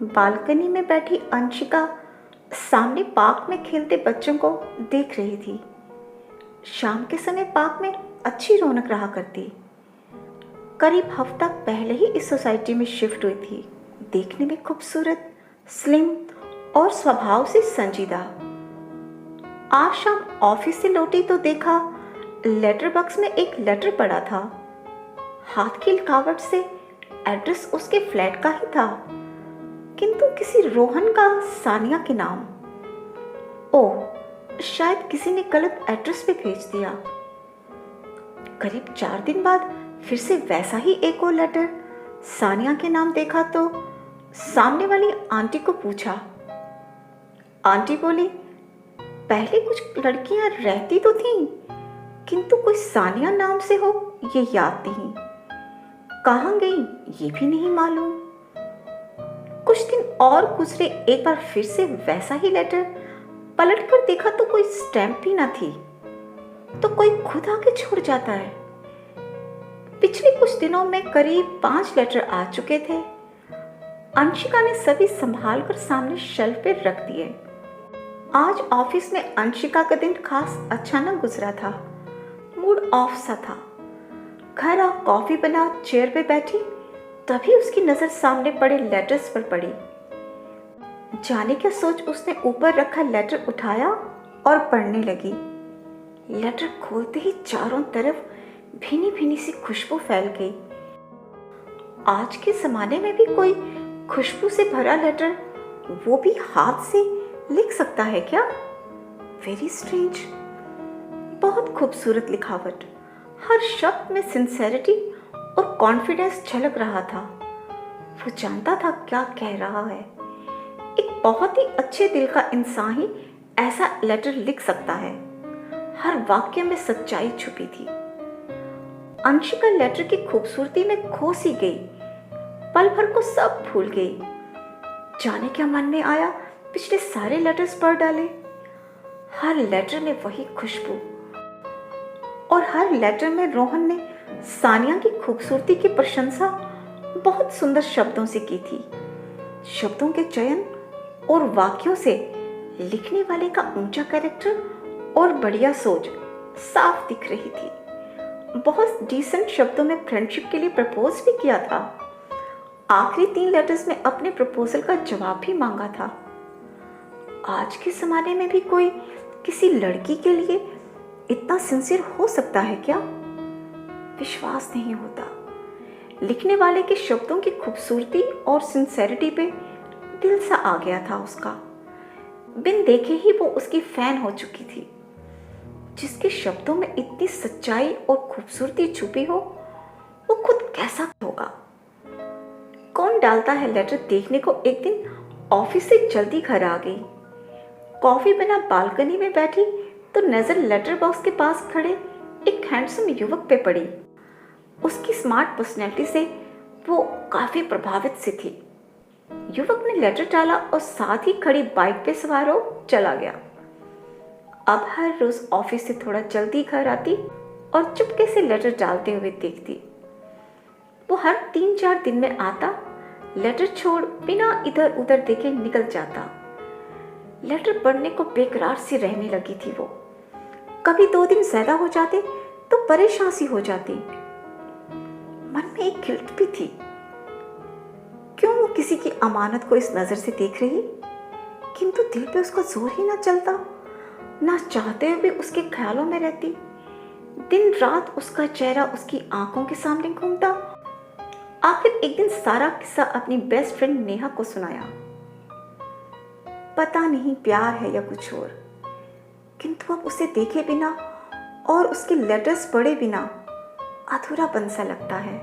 Balcony में बैठी अंशिका सामने पार्क में खेलते बच्चों को देख रही थी। शाम के समय पार्क में अच्छी रौनक रहा करती। करीब हफ्ता पहले ही इस सोसाइटी में शिफ्ट हुई थी। देखने में खूबसूरत, स्लिम और स्वभाव से संजीदा। आज शाम ऑफिस से लौटी तो देखा लेटर बॉक्स में एक लेटर पड़ा था। हाथ की लिखावट से एड्रेस उसके फ्लैट का ही था, किंतु किसी रोहन का सानिया के नाम। ओह, शायद किसी ने गलत एड्रेस पे भेज दिया। करीब 4 दिन बाद फिर से वैसा ही एक और लेटर सानिया के नाम देखा तो सामने वाली आंटी को पूछा। आंटी बोली, पहले कुछ लड़कियां रहती तो थीं, किंतु कोई सानिया नाम से हो ये याद नहीं। कहाँ गई ये भी नहीं मालूम। कुछ दिन और गुजरे, एक बार फिर से वैसा ही लेटर पलट कर देखा तो कोई स्टैम्प भी ना थी। तो कोई खुद आके छोड़ जाता है। पिछले कुछ दिनों में करीब 5 लेटर आ चुके थे। अंशिका ने सभी संभाल कर सामने शेल्फ पे रख दिए। आज ऑफिस में अंशिका का दिन खास अच्छा न गुजरा था। मूड ऑफ सा था। घर आ कॉफी बना चेयर पे बैठी, तभी उसकी नजर सामने पड़े लेटर्स पर पड़ी। जाने क्या सोच उसने ऊपर रखा लेटर उठाया और पढ़ने लगी। लेटर खोलते ही चारों तरफ भीनी भीनी सी खुशबू फैल गई। आज के जमाने में भी कोई खुशबू से भरा लेटर, वो भी हाथ से, लिख सकता है क्या? Very strange. बहुत खूबसूरत लिखावट, हर शब्द में सिंसेरिटी और कॉन्फिडेंस झलक रहा था। वो जानता था क्या कह रहा है। एक बहुत ही अच्छे दिल का इंसान ही ऐसा लेटर लिख सकता है। हर वाक्य में सच्चाई छुपी थी। अंशिका लेटर की खूबसूरती में खो सी गई। पल भर को सब भूल गई। जाने क्या मन में आया, पिछले सारे लेटर्स पढ़ डाले। हर लेटर में वही खुशबू, और हर लेटर में रोहन ने सानिया की खूबसूरती की प्रशंसा बहुत सुंदर शब्दों से की थी। शब्दों के चयन और वाक्यों से लिखने वाले का ऊंचा कैरेक्टर और बढ़िया सोच साफ दिख रही थी। बहुत डिसेंट शब्दों में फ्रेंडशिप के लिए प्रपोज भी किया था। आखिरी 3 लेटर्स में अपने प्रपोजल का जवाब भी मांगा था। आज के जमाने में भी कोई किसी लड़की के लिए इतना सिंसियर हो सकता है क्या? विश्वास नहीं होता। लिखने वाले के शब्दों की खूबसूरती और सिंसेरिटी पे दिल सा आ गया था उसका। बिन देखे ही वो उसकी फैन हो चुकी थी। जिसके शब्दों में इतनी सच्चाई और खूबसूरती छुपी हो, वो खुद कैसा होगा? कौन डालता है लेटर देखने को? एक दिन ऑफिस से जल्दी घर आ गई। कॉफी बना बालकनी में बैठी तो नजर लेटर बॉक्स के पास खड़े एक हैंडसम युवक पे पड़ी। उसकी स्मार्ट पर्सनैलिटी से वो काफी प्रभावित सी थी। युवक ने लेटर डाला और साथ ही खड़ी बाइक पे सवार हो चला गया। अब हर रोज ऑफिस से थोड़ा जल्दी घर आती और चुपके से लेटर डालते हुए देखती। वो हर 3-4 दिन में आता, लेटर छोड़ बिना इधर उधर देखे निकल जाता। लेटर पढ़ने को बेकरार सी रहने लगी थी वो। कभी 2 दिन ज्यादा हो जाते तो परेशान सी हो जाती। मन में एक गिल्ट भी थी। क्यों वो किसी की अमानत को इस नजर से देख रही? किंतु दिल पे उसका जोर ही ना चलता। ना चाहते हुए भी उसके ख्यालों में रहती। दिन रात उसका चेहरा उसकी आंखों के सामने घूमता। आखिर एक दिन सारा किस्सा अपनी बेस्ट फ्रेंड नेहा को सुनाया। पता नहीं प्यार है या कुछ और, किंतु अब उसे देखे बिना और उसके लेटर्स पढ़े बिना अधूरापन सा लगता है।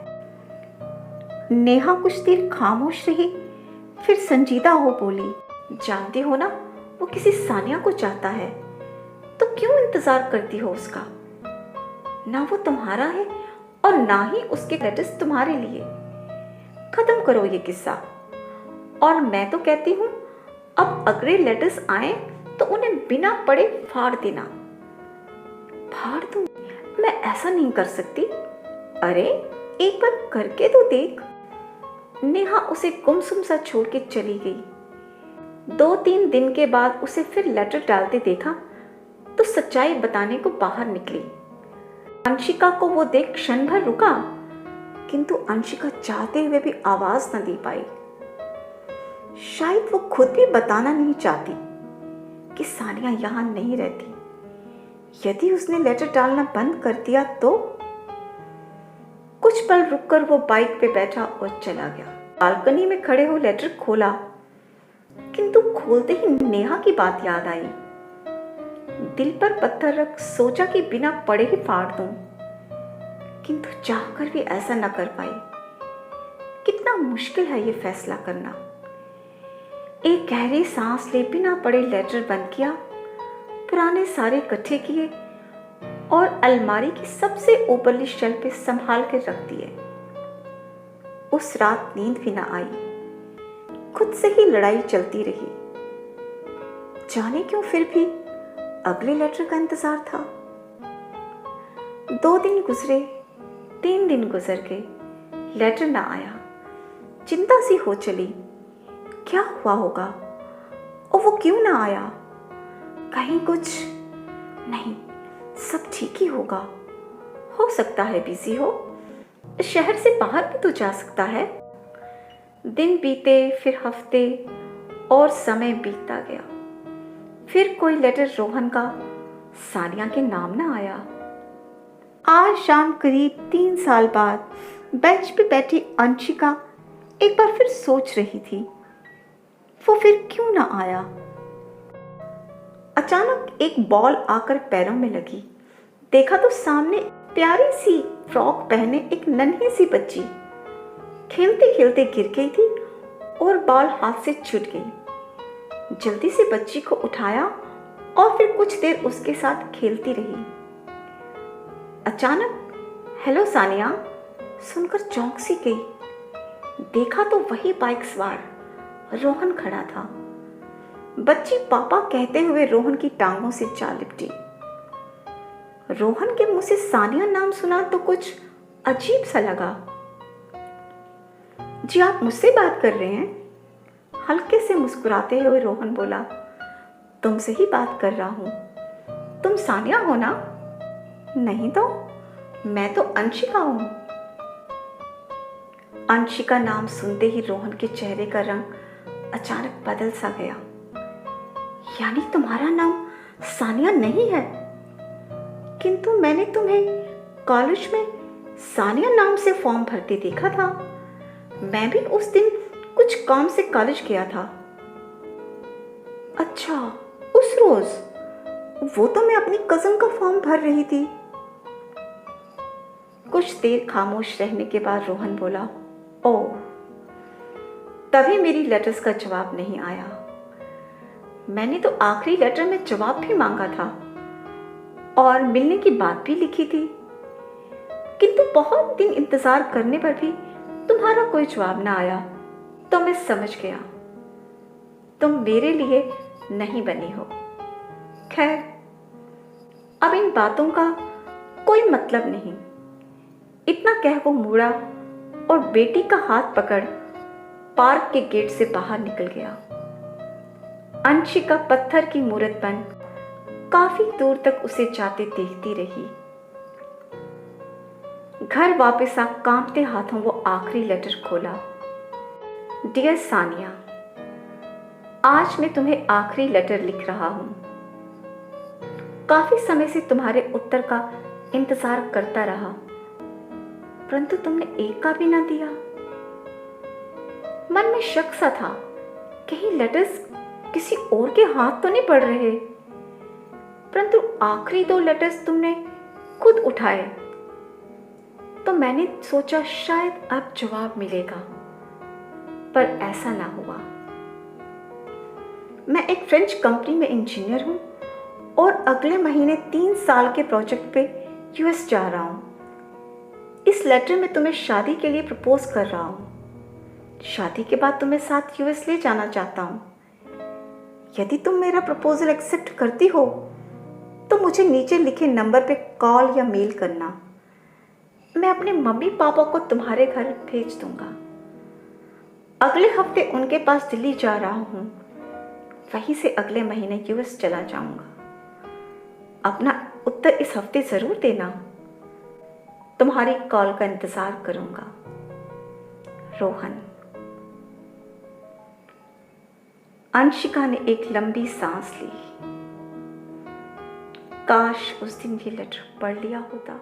नेहा कुछ देर खामोश रही, फिर संजीदा हो बोली, जानते हो ना, वो किसी सानिया को चाहता है, तो क्यों इंतजार करती हो उसका? ना वो तुम्हारा है और ना ही उसके लेटर्स तुम्हारे लिए। खत्म करो ये किस्सा। और मैं तो कहती हूँ, अब अगले लेटर्स आए तो उन्हें बिना पढ़े फाड़ देना। फाड़ दूं? मैं ऐसा नहीं कर सकती। अरे एक बार करके तो देख। नेहा उसे गुमसुम सा छोड़ के चली गई। 2-3 दिन के बाद उसे फिर लेटर डालते देखा तो सच्चाई बताने को बाहर निकली। अंशिका को वो देख क्षण भर रुका, किंतु अंशिका चाहते हुए भी आवाज न दे पाई। शायद वो खुद भी बताना नहीं चाहती कि सानिया यहां नहीं रहती। यदि उसने लेटर डालना बंद कर दिया तो कुछ पल रुककर वो बाइक पे बैठा और चला गया। बालकनी में खड़े हो लेटर खोला, किंतु खोलते ही नेहा की बात याद आई। दिल पर पत्थर रख सोचा कि बिना पढ़े ही फाड़ दूं, किंतु चाहकर भी ऐसा न कर पाई। कितना मुश्किल है ये फैसला करना। एक गहरी सांस ले बिना पढ़े लेटर बंद किया, पुराने सारे इकट्ठे किए और अलमारी की सबसे ऊपरली शेल्फ पे संभाल के रख दिए। उस रात नींद भी ना आई। खुद से ही लड़ाई चलती रही। जाने क्यों फिर भी अगले लेटर का इंतजार था। 2 दिन गुजरे, 3 दिन गुजर गए, लेटर ना आया। चिंता सी हो चली, क्या हुआ होगा और वो क्यों ना आया। कहीं कुछ नहीं, सब ठीक ही होगा। हो सकता है बिजी हो, शहर से बाहर भी तो जा सकता है। दिन बीते, फिर हफ्ते और समय बीतता गया। फिर कोई लेटर रोहन का सानिया के नाम ना आया। आज शाम करीब 3 साल बाद बेंच पे बैठी अंशिका एक बार फिर सोच रही थी, वो फिर क्यों ना आया। अचानक एक बॉल आकर पैरों में लगी। देखा तो सामने प्यारी सी फ्रॉक पहने एक नन्ही सी बच्ची खेलते खेलते गिर गई थी और बॉल हाथ से छूट गई। जल्दी से बच्ची को उठाया और फिर कुछ देर उसके साथ खेलती रही। अचानक हेलो सानिया सुनकर चौंक सी गई। देखा तो वही बाइक सवार रोहन खड़ा था। बच्ची पापा कहते हुए रोहन की टांगों से जा लिपटी। रोहन के मुंह से सानिया नाम सुना तो कुछ अजीब सा लगा। जी आप मुझसे बात कर रहे हैं? हल्के से मुस्कुराते हुए रोहन बोला, तुमसे ही बात कर रहा हूं। तुम सानिया हो ना? नहीं तो, मैं तो अंशिका हूं। अंशिका नाम सुनते ही रोहन के चेहरे का रंग अचानक बदल सा गया। यानी तुम्हारा नाम सानिया नहीं है? किंतु मैंने तुम्हें कॉलेज में सानिया नाम से फॉर्म भरते देखा था। मैं भी उस दिन कुछ काम से कॉलेज गया था। अच्छा, उस रोज? वो तो मैं अपनी कजन का फॉर्म भर रही थी। कुछ देर खामोश रहने के बाद रोहन बोला, ओह, तभी मेरी लेटर्स का जवाब नहीं आया। मैंने तो आखिरी लेटर में जवाब भी मांगा था और मिलने की बात भी लिखी थी, किंतु बहुत दिन इंतजार करने पर भी तुम्हारा कोई जवाब ना आया तो मैं समझ गया तुम मेरे लिए नहीं बनी हो। खैर, अब इन बातों का कोई मतलब नहीं। इतना कह वो मुड़ा और बेटी का हाथ पकड़ पार्क के गेट से बाहर निकल गया। अंशिका पत्थर की मूरत बन काफी दूर तक उसे जाते देखती रही। घर वापस आ कांपते हाथों वो आखिरी लेटर खोला। डियर सानिया, आज मैं तुम्हें आखिरी लेटर लिख रहा हूं। काफी समय से तुम्हारे उत्तर का इंतजार करता रहा, परंतु तुमने एक का भी ना दिया। मन में शक सा था, कहीं लेटर्स किसी और के हाथ तो नहीं पड़ रहे, परंतु आखिरी 2 लेटर्स तुमने खुद उठाए तो मैंने सोचा शायद अब जवाब मिलेगा, पर ऐसा ना हुआ। मैं एक फ्रेंच कंपनी में इंजीनियर हूं और अगले महीने 3 साल के प्रोजेक्ट पे यूएस जा रहा हूं। इस लेटर में तुम्हें शादी के लिए प्रपोज कर रहा हूं। शादी के बाद तुम्हें साथ यूएस ले जाना चाहता हूं। यदि तुम मेरा प्रपोजल एक्सेप्ट करती हो तो मुझे नीचे लिखे नंबर पे कॉल या मेल करना। मैं अपने मम्मी पापा को तुम्हारे घर भेज दूंगा। अगले हफ्ते उनके पास दिल्ली जा रहा हूँ, वहीं से अगले महीने यूएस चला जाऊंगा। अपना उत्तर इस हफ्ते ज़रूर देना। तुम्हारी कॉल का इंतज़ार करूंगा। रोहन। अंशिका ने एक लंबी सांस ली। काश उस दिन ये लेटर पढ़ लिया होता।